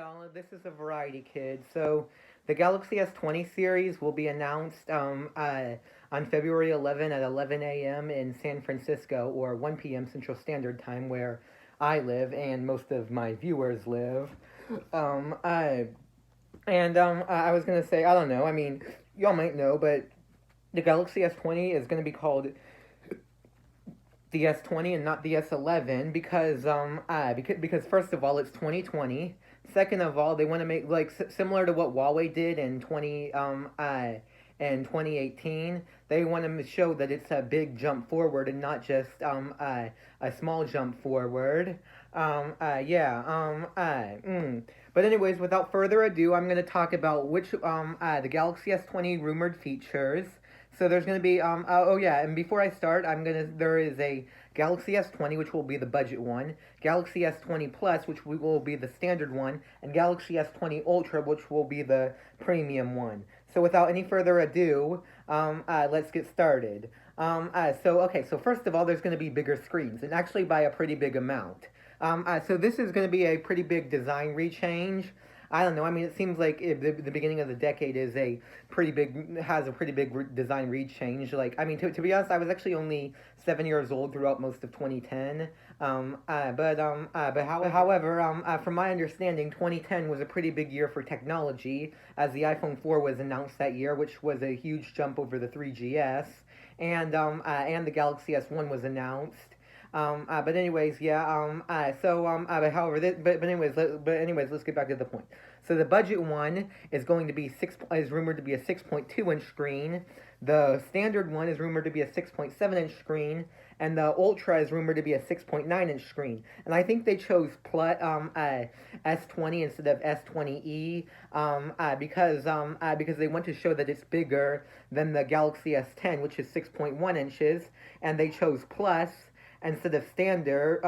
y'all. This is a Variety Kid. So, the Galaxy S20 series will be announced on February 11 at 11 a.m. in San Francisco, or 1 p.m. Central Standard Time, where I live and most of my viewers live. Um, I, I was gonna say, I don't know. I mean, y'all might know, but the Galaxy S20 is gonna be called the S20 and not the S11 because first of all it's 2020. Second of all, they want to make like similar to what Huawei did in 2018. They want to show that it's a big jump forward and not just a small jump forward. Yeah. But anyways, without further ado, I'm going to talk about which the Galaxy S20 rumored features. So there's going to be oh yeah, and before I start, there is a Galaxy S20, which will be the budget one, Galaxy S20 Plus, which will be the standard one, and Galaxy S20 Ultra, which will be the premium one. So without any further ado, let's get started. So first of all, there's going to be bigger screens, and actually by a pretty big amount. So this is going to be a pretty big design rechange. I don't know. I mean, it seems like the beginning of the decade has a pretty big design change. Like, I mean, to be honest, I was actually only 7 years old throughout most of 2010. However, from my understanding, 2010 was a pretty big year for technology, as the iPhone 4 was announced that year, which was a huge jump over the 3GS, and the Galaxy S1 was announced. But anyways, yeah. But however, but anyways, let's get back to the point. So the budget one is going to be is rumored to be a 6.2-inch screen. The standard one is rumored to be a 6.7-inch screen, and the Ultra is rumored to be a 6.9-inch screen. And I think they chose S20 instead of S20e because they want to show that it's bigger than the Galaxy S10, which is 6.1 inches, and they chose Plus instead of standard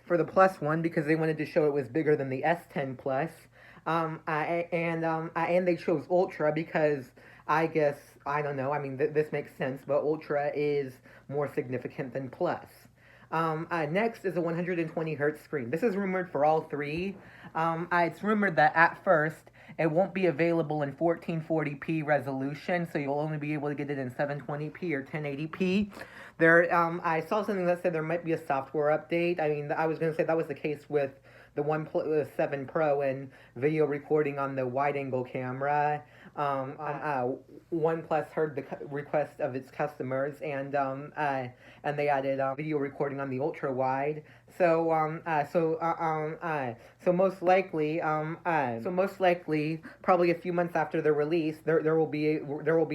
for the plus one because they wanted to show it was bigger than the S10 Plus. And they chose Ultra because I guess I don't know. I mean, this makes sense, but Ultra is more significant than Plus. Next is a 120 hertz screen. This is rumored for all three. It's rumored that at first it won't be available in 1440p resolution, so you'll only be able to get it in 720p or 1080p. I saw something that said there might be a software update. I mean, I was going to say that was the case with the 7 Pro and video recording on the wide-angle camera. OnePlus heard the request of its customers, and they added video recording on the ultra wide. So most likely, probably a few months after the release, there will be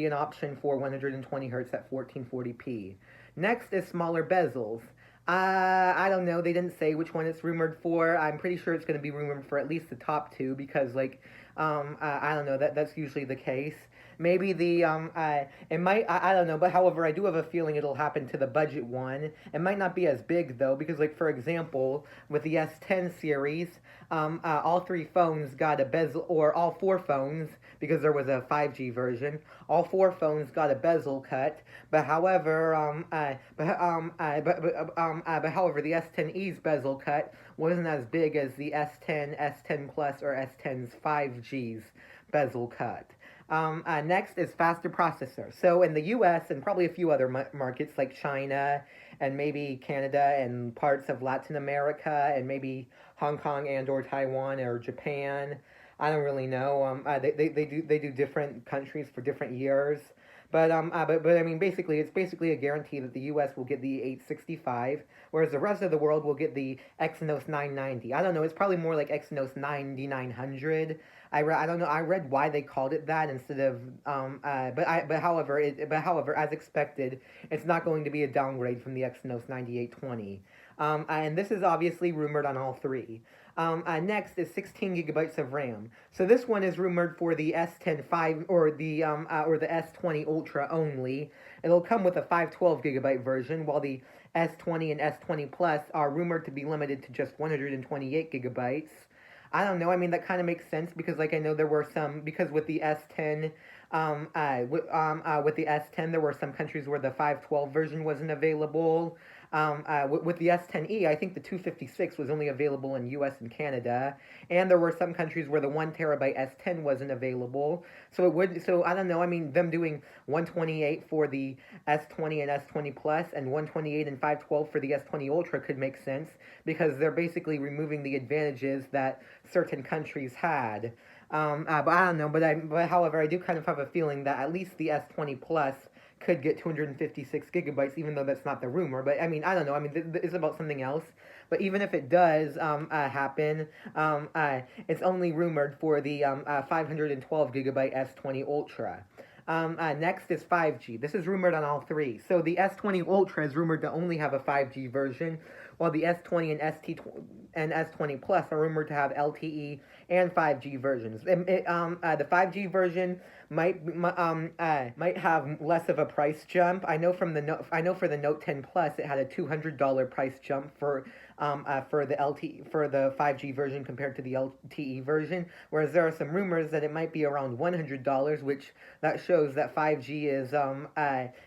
an option for 120 hertz at 1440p. Next is smaller bezels. I don't know. They didn't say which one it's rumored for. I'm pretty sure it's going to be rumored for at least the top two because, like, I don't know. That's usually the case. Maybe it might. I don't know. But however, I do have a feeling it'll happen to the budget one. It might not be as big though, because like for example, with the S10 series, all three phones got a bezel, or all four phones, because there was a 5G version. All four phones got a bezel cut. But however, but however, the S10e's bezel cut wasn't as big as the S10, S10 Plus, or S10's 5G's bezel cut. Next is faster processor. So in the U.S. and probably a few other markets like China and maybe Canada and parts of Latin America and maybe Hong Kong and or Taiwan or Japan, I don't really know. They do different countries for different years. But I mean, basically, it's basically a guarantee that the U.S. will get the 865, whereas the rest of the world will get the Exynos 990. I don't know. It's probably more like Exynos 9900. I don't know. I read why they called it that instead of however, as expected, it's not going to be a downgrade from the Exynos 9820. And this is obviously rumored on all three. Next is 16 gigabytes of RAM. So this one is rumored for the S10 5 or the S20 Ultra only. It'll come with a 512 gigabyte version, while the S20 and S20 Plus are rumored to be limited to just 128 gigabytes. I don't know. I mean, that kind of makes sense because, like, I know there were some because with the S10, with the S10, there were some countries where the 512 version wasn't available. with the S10e, I think the 256 was only available in U.S. and Canada, and there were some countries where the 1 terabyte S10 wasn't available. So it would. So I don't know. I mean, them doing 128 for the S20 and S20 Plus, and 128 and 512 for the S20 Ultra could make sense because they're basically removing the advantages that certain countries had. But I don't know. But however, I do kind of have a feeling that at least the S20 Plus could get 256 gigabytes, even though that's not the rumor. But I mean, I don't know. I mean, it's about something else. But even if it does happen, it's only rumored for the 512 gigabyte S20 Ultra. Next is 5G. This is rumored on all three. So the S20 Ultra is rumored to only have a 5G version, while the S20 and S20 Plus are rumored to have LTE and 5G versions. The 5G version might have less of a price jump. I know for the Note 10 Plus it had a $200 price jump for the 5G version compared to the LTE version, whereas there are some rumors that it might be around $100, which that shows that 5G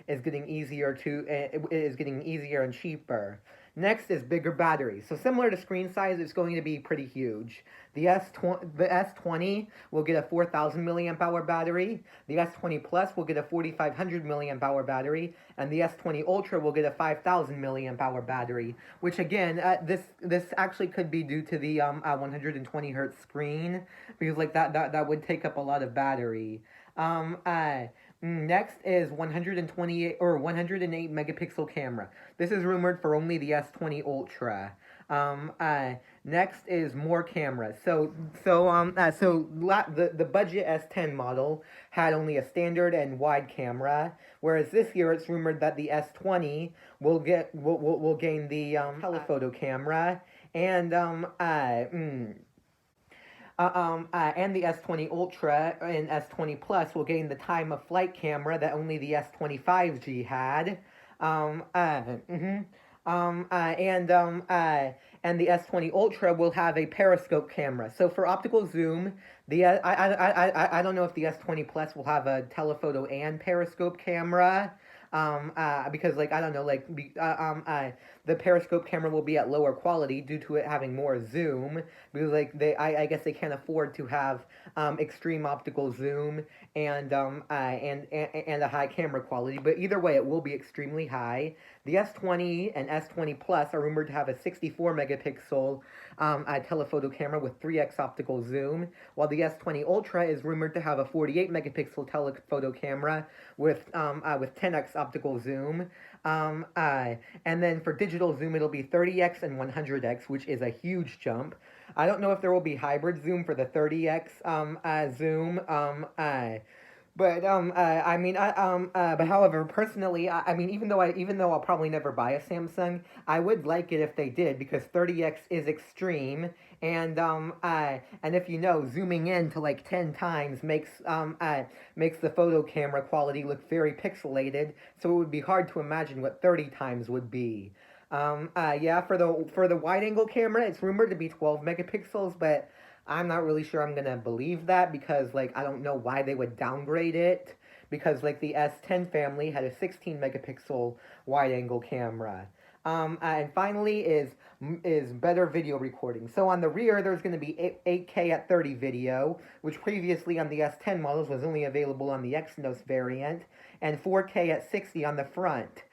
is getting easier and cheaper. Next is bigger batteries. So similar to screen size, it's going to be pretty huge. The S20 will get a 4,000 milliamp hour battery. The S20 Plus will get a 4,500 milliamp hour battery, and the S20 Ultra will get a 5,000 milliamp hour battery. Which again, this actually could be due to the 120 hertz screen, because like that would take up a lot of battery. Next is 128 or 108 megapixel camera. This is rumored for only the S20 Ultra. Next is more cameras. The budget S10 model had only a standard and wide camera, whereas this year it's rumored that the S20 will gain the telephoto camera and and the S20 Ultra and S20 Plus will gain the time of flight camera that only the S20 5G had. And the S20 Ultra will have a periscope camera. So for optical zoom, I don't know if the S20 Plus will have a telephoto and periscope camera. Because like I don't know, like the periscope camera will be at lower quality due to it having more zoom, because like I guess they can't afford to have extreme optical zoom and a high camera quality. But either way, it will be extremely high. The S20 and S20 Plus are rumored to have a 64 megapixel telephoto camera with 3x optical zoom, while the S20 Ultra is rumored to have a 48 megapixel telephoto camera with 10x optical zoom. And then for digital zoom, it'll be 30x and 100x, which is a huge jump. I don't know if there will be hybrid zoom for the 30x zoom. But however, personally, I mean, even though I'll probably never buy a Samsung, I would like it if they did, because 30x is extreme, and if you know, zooming in to like 10 times makes the photo camera quality look very pixelated, so it would be hard to imagine what 30 times would be. For the wide angle camera, it's rumored to be 12 megapixels, but I'm not really sure I'm gonna believe that, because like I don't know why they would downgrade it, because like the S10 family had a 16 megapixel wide angle camera. And finally is better video recording. So on the rear, there's going to be 8K at 30 video, which previously on the S10 models was only available on the Exynos variant, and 4K at 60 on the front.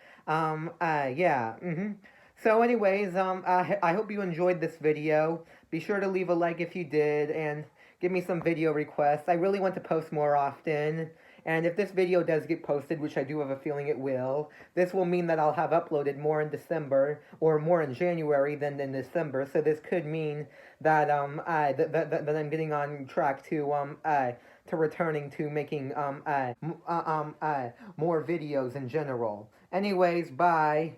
So anyways, I hope you enjoyed this video. Be sure to leave a like if you did, and give me some video requests. I really want to post more often. And if this video does get posted, which I do have a feeling it will, this will mean that I'll have uploaded more in December, or more in January than in December. So this could mean that that I'm getting on track to returning to making more videos in general. Anyways, bye.